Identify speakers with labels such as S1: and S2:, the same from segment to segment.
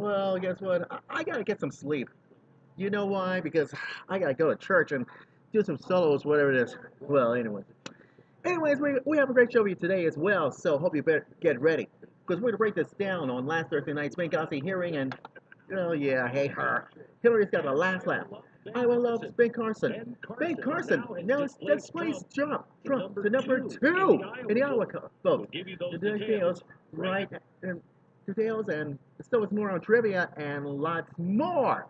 S1: Well, guess what? I gotta get some sleep. You know why? Because I gotta go to church and do some solos, whatever it is. Well, anyways, we have a great show for you today as well. So hope you better get ready because we're gonna break this down on last Thursday night's Benghazi hearing, and oh yeah, I hate her. Hillary's got the last laugh. Iowa loves Ben Carson. Ben Carson now it's displaced Trump to number two in the Iowa vote. The details right and details and so it's more on trivia and lots more,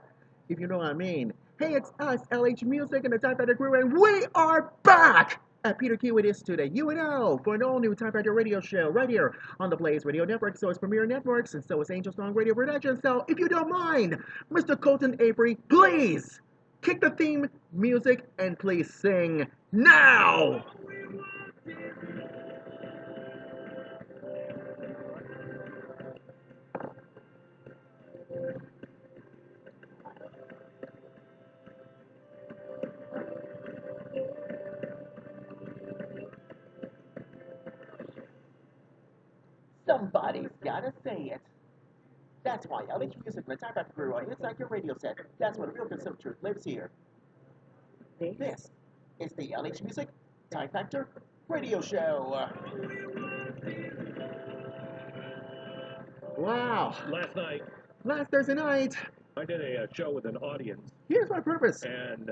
S1: if you know what I mean. Hey, it's us, LH Music and the Type Editor Crew, and we are back at Peter Kiewit Institute, UNO, for an all-new Type Editor radio show right here on the Blaze Radio Network. So it's Premier Networks, and so it's Angel Song Radio Production. So if you don't mind, Mr. Colton Avery, please kick the theme music and please sing now. Somebody's gotta say it. That's why LH Music and the Time Factor Crew are inside your radio set. That's where the real consumer truth lives here. This is the LH Music Time Factor Radio Show. Wow. Last Thursday night.
S2: I did a show with an audience.
S1: Here's my purpose.
S2: And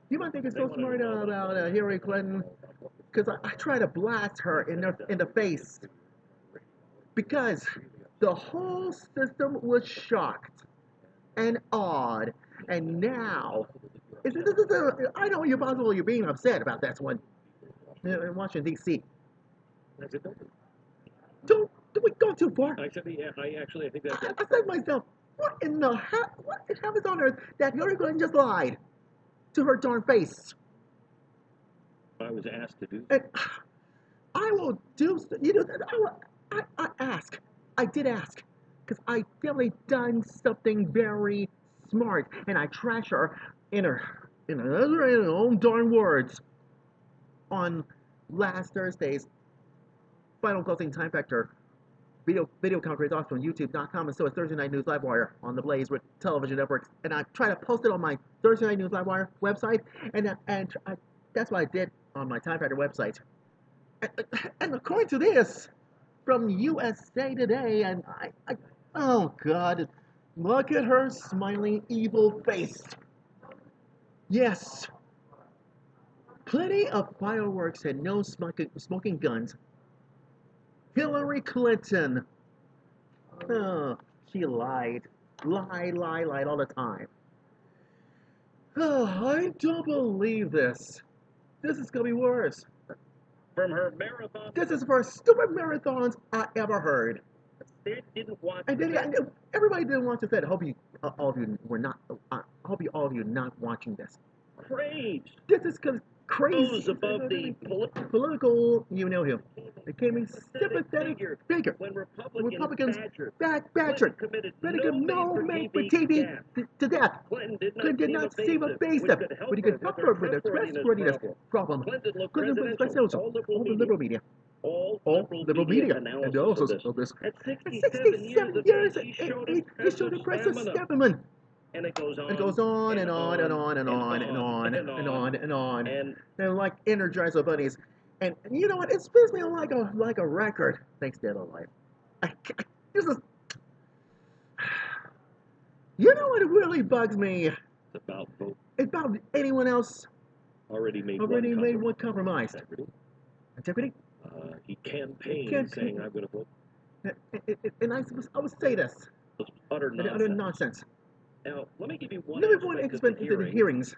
S1: you might think it's so smart about Hillary Clinton, because I try to blast her in the face. Because the whole system was shocked and awed, and now I know you're being upset about this one in Washington D.C. Don't we go too far?
S2: I said, yeah, I think that's it.
S1: I said to myself, what in heavens on earth that Hillary Clinton just lied to her darn face?
S2: I was asked to do.
S1: And I will do. I did ask, because I definitely done something very smart, and I trash her in her own darn words on last Thursday's final closing time factor video conference also on YouTube.com, and so it's Thursday Night News Livewire on the Blaze with television networks, and I try to post it on my Thursday Night News Livewire website, and that's what I did on my time factor website, and according to this from USA Today, and oh God, look at her smiling evil face. Yes, plenty of fireworks and no smoking guns. Hillary Clinton. Oh, she lied all the time. Oh, I don't believe this. This is gonna be worse.
S2: From her marathon.
S1: This is the first stupid marathons I ever heard.
S2: They didn't want.
S1: Everybody didn't want to say it. I hope all of you were not. I hope all of you not watching this.
S2: Great.
S1: This is crazy.
S2: Those above the
S1: political, you know him. Became a sympathetic figure
S2: when
S1: Republicans
S2: badgered
S1: Clinton make for TV to death.
S2: Clinton
S1: did not seem evasive, but he could help her with a trustworthiness problem. Clinton was expressed all the liberal media. All liberal media analysis of this. At 67 years, he showed impressive stepman.
S2: And it goes on.
S1: It goes on and on and on and on and on and on and on. And like Energizer bunnies. And you know what? It spins me like a record. Thanks, Dead or Alive. This is. You know what really bugs me? About anyone else
S2: already made
S1: one compromise. Integrity?
S2: He campaigned saying, I'm going to vote.
S1: And I would say this.
S2: Utter
S1: nonsense.
S2: Now, let me give you one
S1: aspect of the hearings,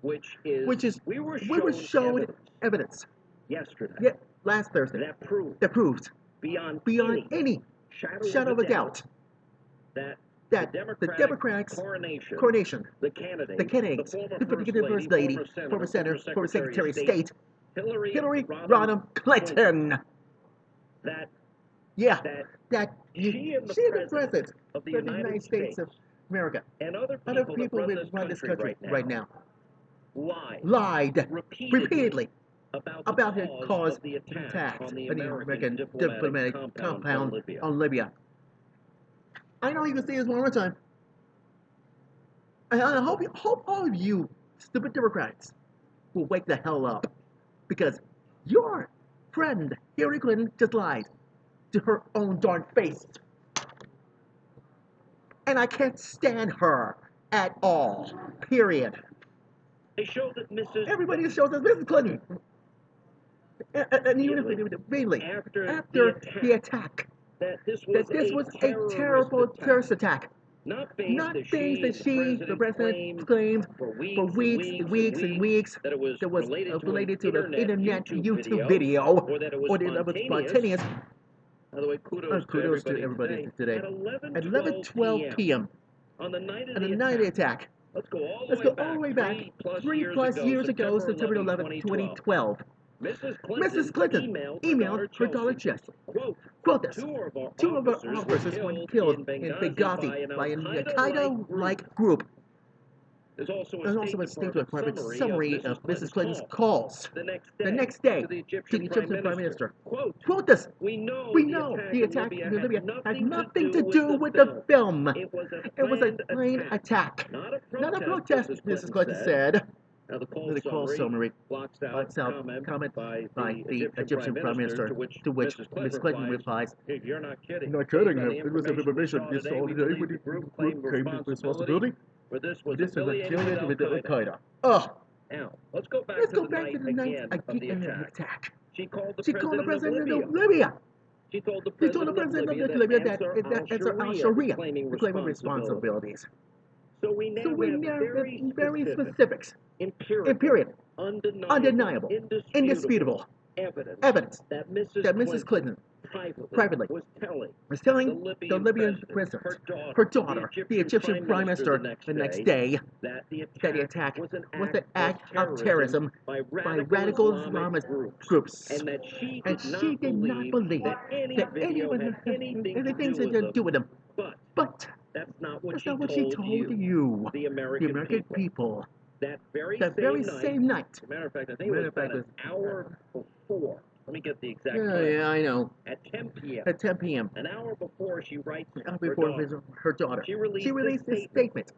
S2: which is
S1: we were shown evidence
S2: yesterday.
S1: Yeah, last Thursday. That proved
S2: beyond
S1: any shadow of a doubt that the Democrats' coronation, the candidates, the particular first lady, former senator, former secretary of state, Hillary Rodham Clinton. That she and the president of the United States of America and other people who run this country right now lied repeatedly about the cause of the attack on the American diplomatic compound on Libya. I know you can say this one more time. And I hope all of you stupid Democrats will wake the hell up, because your friend Hillary Clinton just lied to her own darn face. And I can't stand her at all. Period.
S2: They show that Mrs.
S1: Everybody shows us Mrs. Clinton. And even mainly after the attack,
S2: that this
S1: was a terrible terrorist attack.
S2: Not
S1: Not
S2: things
S1: things that the president claimed for weeks and weeks
S2: that it was
S1: related to the internet YouTube
S2: video,
S1: video,
S2: or that it was
S1: or that it was spontaneous.
S2: By the way, kudos
S1: To everybody today.
S2: At
S1: At 11:12 p.m.
S2: on the night
S1: on the night of the attack.
S2: Let's go all
S1: the way back 3+ years ago, September 11, 2012.
S2: Mrs.
S1: Clinton emailed her daughter Jessie. Quote this: Two of our officers were killed in Benghazi by an Al-Qaeda-like group.
S2: There's also
S1: a State Department summary of Mrs. Clinton's calls the next day to the Egyptian Prime Minister. Quote this: We know the attack in Libya had nothing to do with the film. It was a planned attack, not a protest, Mrs. Clinton said.
S2: Now, the
S1: call summary
S2: blocks
S1: out comment
S2: by
S1: the Egyptian Prime Minister, to which Ms. Clinton replies,
S2: "Hey, you're not kidding.
S1: Not kidding. It was a information you saw today when the group claimed responsibility.
S2: For this was
S1: This is affiliated with
S2: Al-Qaeda."
S1: Ugh.
S2: Now, let's go back to the night of the attack. She called the president of Libya. She told the president of Libya that
S1: Ansar al-Sharia
S2: claiming
S1: claiming
S2: responsibilities.
S1: responsibilities.
S2: So we now have
S1: very specifics,
S2: empirical,
S1: undeniable, indisputable evidence
S2: that
S1: that Mrs. Clinton privately was telling the Libyan president, her daughter, the Egyptian Prime Minister, the next day,
S2: that the
S1: attack was an act of terrorism by radical Islamist groups,
S2: and
S1: she did not believe that anyone had anything to do with them. But
S2: that's not what
S1: she told you,
S2: the American
S1: people.
S2: That very
S1: same night.
S2: As a matter of fact, I think it was about an hour before. Let me get the exact time.
S1: Yeah, I know.
S2: At 10 p.m.
S1: At 10 p.m.
S2: An hour before she writes
S1: her daughter.
S2: She released
S1: this statement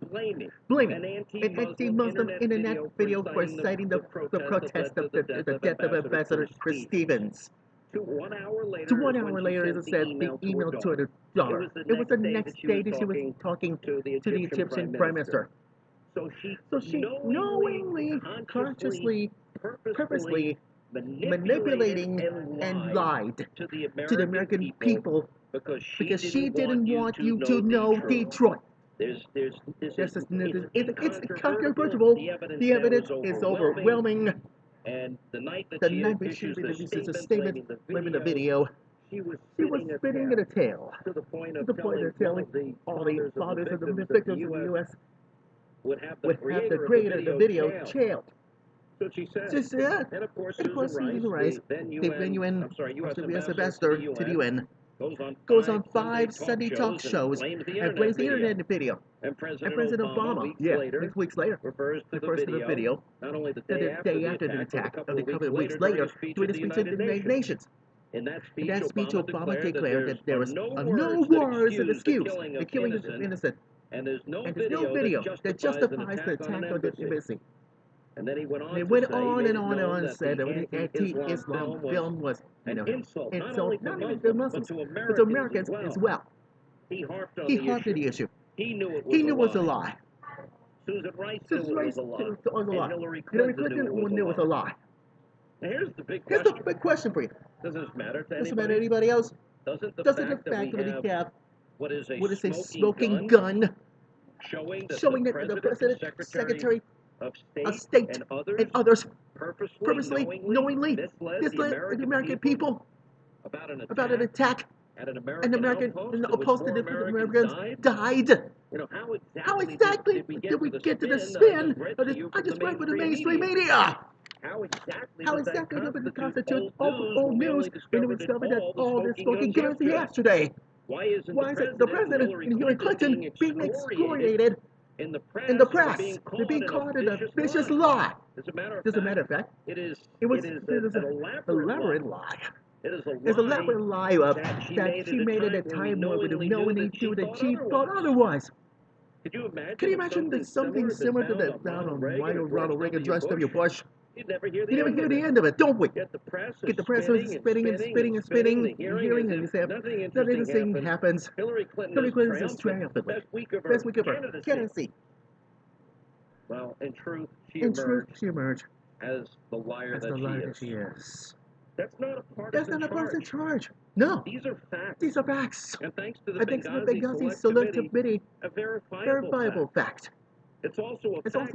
S1: blaming
S2: an
S1: anti-Muslim internet video for citing the protest of the death of Ambassador Chris Stevens.
S2: To 1 hour later,
S1: as I said, the email to her daughter. It was the next day that she was talking to the Egyptian Prime Minister. So she knowingly, consciously, purposely manipulating and lied to the American people because she didn't want you to know Detroit. It's incontrovertible. The evidence is overwhelming.
S2: And the night that
S1: she releases a statement, claiming the video, she was spinning at a tail
S2: to the point of
S1: telling all the fathers of the victims of the U.S.
S2: would have
S1: the creator of the video jailed.
S2: So she said, and of course Susan Rice, the
S1: U.S. ambassador to the UN, goes on 5 Sunday talk shows and plays the internet video.
S2: And President
S1: Obama, weeks later, refers to the video,
S2: not only the
S1: day after the attack, but a couple of weeks later, during the speech to the United Nations.
S2: In that speech,
S1: Obama declared that there was no words of excuse the killing of innocent,
S2: and there's no
S1: video that justifies the attack on the embassy.
S2: And then he went
S1: on and said that the anti-Islam film was an insult not only to Muslims, but to Americans as well. He harped on the issue. He knew it was a lie.
S2: Susan Rice knew it was a lie. And
S1: Hillary Clinton knew it was a lie.
S2: Now here's the big
S1: question for you.
S2: Does this matter to
S1: anybody else?
S2: Doesn't the
S1: fact
S2: that we have what is a
S1: smoking gun
S2: showing that
S1: the President, Secretary
S2: of State
S1: and others
S2: purposely, knowingly
S1: misled the American people about an attack,
S2: and an
S1: American
S2: outpost
S1: that
S2: the
S1: Americans died. How exactly did we get to the spin I just read with the mainstream media? How exactly did it constitute old news when we discovered that all this smoking guns yesterday?
S2: Why is
S1: the President and Hillary Clinton being exploited in the press? They're being caught in a vicious lie.
S2: As a matter of fact, it was an elaborate lie. It is
S1: a elaborate lie that she made at a time when we didn't know any to that she thought otherwise.
S2: Can you imagine that something similar to that found on Ronald Reagan, George W. Bush?
S3: You'd never hear
S2: You never hear the end of it, don't we?
S3: Get the press
S2: Get the press is spinning and spinning and spinning, hearing and saying nothing interesting happens.
S3: Hillary Clinton is
S2: triumphantly.
S3: Best week of
S2: Best week of her
S3: candidacy.
S2: candidacy.
S3: Well, in truth, she
S2: she emerged
S3: as the liar
S2: as
S3: that
S2: the
S3: she
S2: liar
S3: is.
S2: she is.
S3: That's not a
S2: That's
S3: partisan
S2: not a partisan
S3: charge.
S2: charge. No.
S3: These are facts.
S2: These are facts.
S3: And thanks to the
S2: I think the
S3: Benghazi
S2: Benghazi
S3: Select
S2: Committee,
S3: a
S2: verifiable fact.
S3: It's also a fact.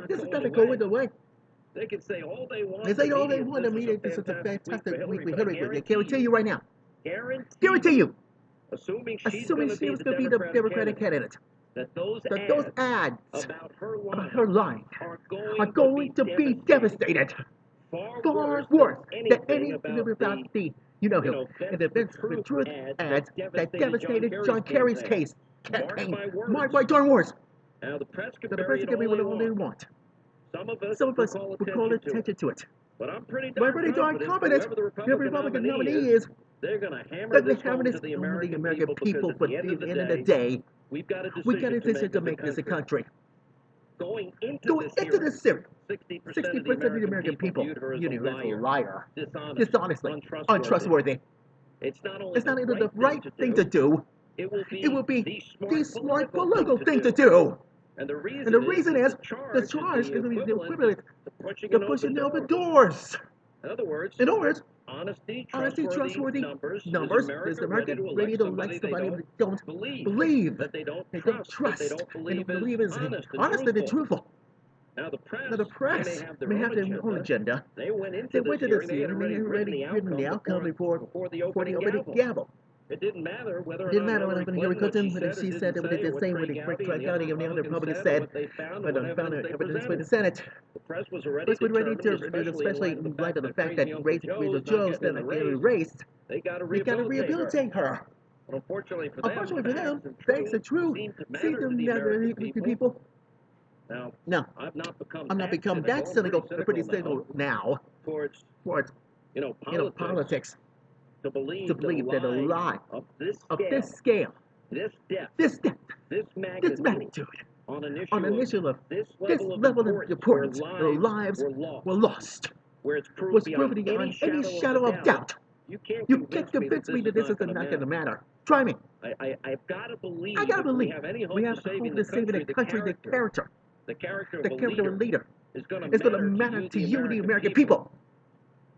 S2: This is not a go away.
S3: They can say all they want.
S2: They say all they want. The media, this is a fantastic week with Hillary Clinton. I guarantee you right now. Guarantee you.
S3: Assuming
S2: she's going to be the Democratic candidate.
S3: That those
S2: ads
S3: about
S2: her lying are going to be devastated. Far worse than anything about the, the events with truth ads that devastated John Kerry's campaign. Mark my darn words.
S3: Now the press can
S2: be what all they want. Some of us will call attention to it.
S3: But I'm pretty
S2: darn confident whoever the Republican nominee is,
S3: they're going to hammer this home to the American people. But
S2: at the end of the day,
S3: we've got a
S2: decision to make as a country.
S3: Going into this
S2: series,
S3: 60% of the American people viewed her as a liar,
S2: dishonestly, untrustworthy.
S3: It's not only
S2: the right thing to do,
S3: it will be
S2: the smart political thing to do.
S3: And the
S2: reason is the charge is the equivalent to pushing open doors.
S3: In other words, honesty,
S2: trustworthy numbers. Is American ready to elect somebody they don't believe,
S3: that they don't
S2: trust,
S3: they don't believe
S2: is honest and truthful.
S3: Now the
S2: press may have their own agenda.
S3: They went into this hearing and they had already written the outcome before the opening gavel. It didn't matter whether
S2: Hillary Clinton, what she said, what they did say, what the Craig County and the other Republicans said, but found evidence with the Senate.
S3: The press was ready to,
S2: especially in light of the fact that Rachel Jones then again erased.
S3: They got to
S2: rehabilitate her.
S3: But unfortunately for
S2: them, facts and truth seem to matter to people.
S3: Now, I've not
S2: become that cynical, pretty cynical now
S3: towards
S2: politics.
S3: To believe
S2: that a lie
S3: of this
S2: scale,
S3: this depth,
S2: this
S3: magnitude, on an issue
S2: of
S3: this
S2: level of importance, their lives were lost.
S3: Where it's
S2: was proven beyond any shadow of doubt. You can't convince me that this is not going to matter. Try me.
S3: I've got to believe.
S2: We
S3: have any hope
S2: to
S3: of saving
S2: the country, the character of a leader
S3: is going
S2: to matter to you, the American people.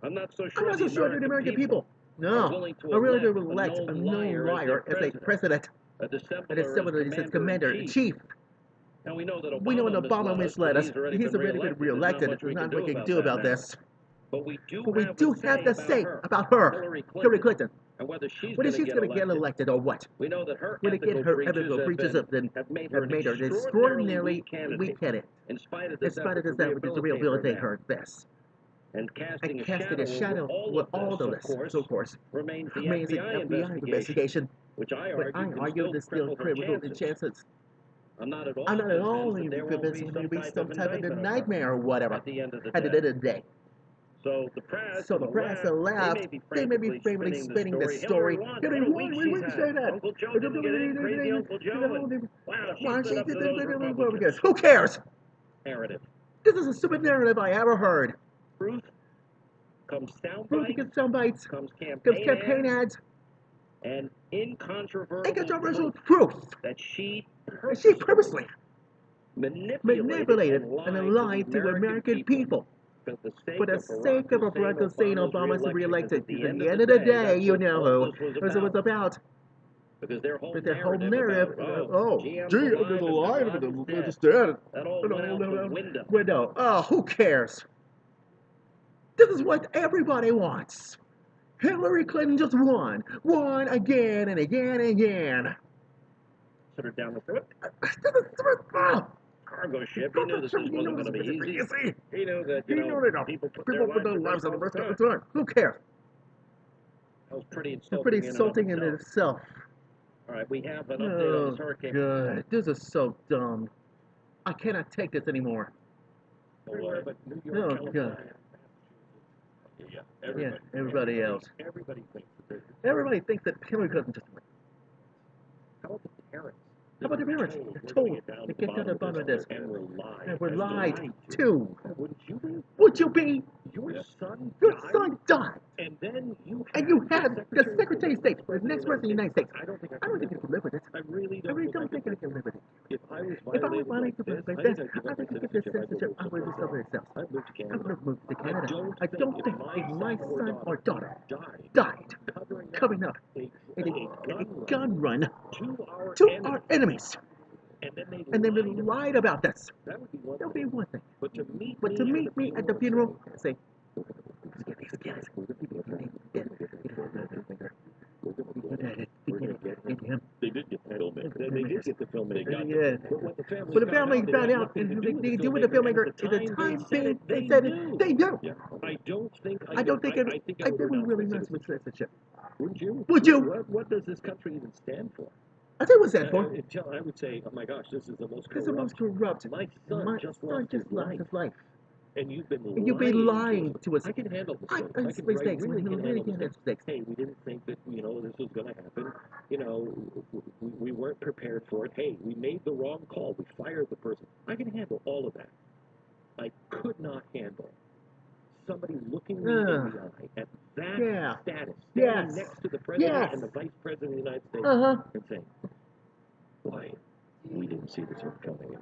S3: I'm not so sure
S2: the American people. No, are willing to elect a known liar as a president,
S3: a dissembler
S2: commander-in-chief.
S3: And we know that
S2: Obama misled us. He's already been reelected. There's not much we can do about this.
S3: But we do
S2: have to say about her, Hillary Clinton.
S3: And whether she's
S2: going to get elected or what.
S3: We know that her
S2: ethical breaches have made her extraordinarily weak-headed.
S3: In spite of
S2: this effort to rehabilitate her at best.
S3: And casting
S2: a shadow with all of this, of course,
S3: remains the
S2: FBI investigation,
S3: which I
S2: argue is still critical in chances.
S3: I'm not at all
S2: convinced there will be some type of a nightmare or whatever
S3: at the end of
S2: the day.
S3: So the press,
S2: the left, they may be frankly spinning the story.
S3: Hillary won, we wouldn't say that. Uncle Joe didn't get in, crazy Uncle Joe. Wow, she stood up to those Republicans.
S2: Who cares?
S3: Narrative.
S2: This is the stupid narrative I ever heard.
S3: Truth comes
S2: sound bites,
S3: comes
S2: campaign ads,
S3: and incontrovertible
S2: proof
S3: that she
S2: purposely manipulated and lied to the American people. For the sake of Barack Hussein Obama's reelected. At the end of the day, you know who it was about.
S3: Because their
S2: whole narrative,
S3: GM's alive
S2: and it's dead.
S3: That all went out the
S2: window. Oh, who cares? This is what everybody wants. Hillary Clinton just won again and again and again.
S3: Put her down the throat.
S2: Oh.
S3: Cargo ship. He knew this was wasn't going to be easy. He knew that people put their lives on the risk.
S2: Who cares?
S3: That was pretty
S2: insulting in itself.
S3: All right, we have an update on this hurricane.
S2: God, this is so dumb. I cannot take this anymore.
S3: Oh,
S2: God.
S3: Yeah,
S2: everybody else.
S3: Everybody thinks
S2: that Hillary Clinton just won.
S3: How about the parents?
S1: How about the parents? They're told to get to the bottom of this. And we're lied to. Would you be?
S3: Your son
S1: Your
S3: died,
S1: son died.
S3: and then you
S1: had the Secretary of State, the next president of the United States.
S3: I don't think
S1: I don't think I can live with it.
S3: I really
S1: I really don't think I can live with it.
S3: If I was
S1: If I was
S3: violated
S1: violated
S3: like
S1: like
S3: this,
S1: this,
S3: I
S1: I
S3: think
S1: think
S3: I'd
S1: I
S3: give
S1: get
S3: up
S1: the citizenship. I would do something else.
S3: I'd move to
S1: I would
S3: Canada.
S1: have moved to Canada.
S3: I don't
S1: think
S3: think
S1: if my son or daughter
S3: died
S1: died
S3: covering
S1: up
S3: a
S1: in a
S3: gun
S1: gun run
S3: to
S1: to our enemies,
S3: and
S1: and then they
S3: lied
S1: lied about this,
S3: that would be one
S1: that would
S3: thing.
S1: be one thing.
S3: But to meet
S1: But to meet me at the funeral and say,
S3: they did get the filmmaker. They did get the filmmaker.
S1: Yeah.
S3: But
S1: But the family found out, and they do with the filmmaker. At the time being, they said it. They knew.
S3: Yeah. I don't think
S1: I don't think it. I think we
S3: would
S1: really
S3: not
S1: mess with citizenship.
S3: Wouldn't you?
S1: Would you?
S3: What does this country even stand for?
S1: I think what's that for?
S3: I would say, oh my gosh, this is the most
S1: This is the most corrupt.
S3: My son just lost his life. And you've been
S1: lying to us.
S3: I can handle
S1: I
S3: mistakes.
S1: mistakes.
S3: really can handle mistakes.
S1: mistakes.
S3: Hey, we didn't think that, this was going to happen. We weren't prepared for it. Hey, we made the wrong call. We fired the person. I can handle all of that. I could not handle somebody looking me in the eye at that status, standing next to the president and the vice president of the United States, and saying, boy, we didn't see this one coming.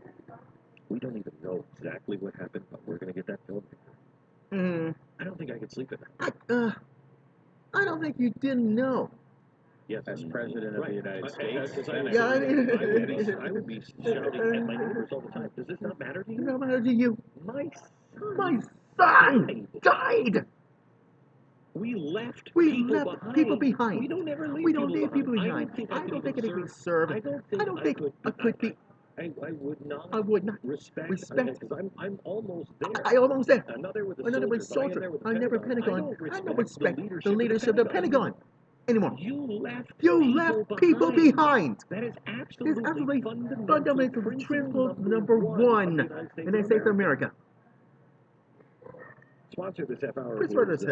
S3: We don't even know exactly what happened, but we're going to get that film. I don't think I could sleep at night.
S1: I don't think you didn't know.
S3: Yes, as president of the United States. I would be shouting at my neighbors all the time. Does this not matter to you?
S1: Does that matter to you?
S3: My
S1: My son died.
S3: We left
S1: people behind.
S3: We don't ever leave
S1: We don't leave people
S3: behind.
S1: behind. I don't think I could serve. I don't think I could be.
S3: I
S1: I would not
S3: respect.
S1: Because
S3: I'm almost there.
S1: I almost there.
S3: Another with
S1: Another soldier. I never Pentagon. I don't respect the leadership of the Pentagon anymore.
S3: You left
S1: people behind.
S3: That is
S1: It's
S3: absolutely
S1: absolutely fundamental principle number one in the United States of America.
S3: Sponsor this half hour.
S1: Chris Rogers,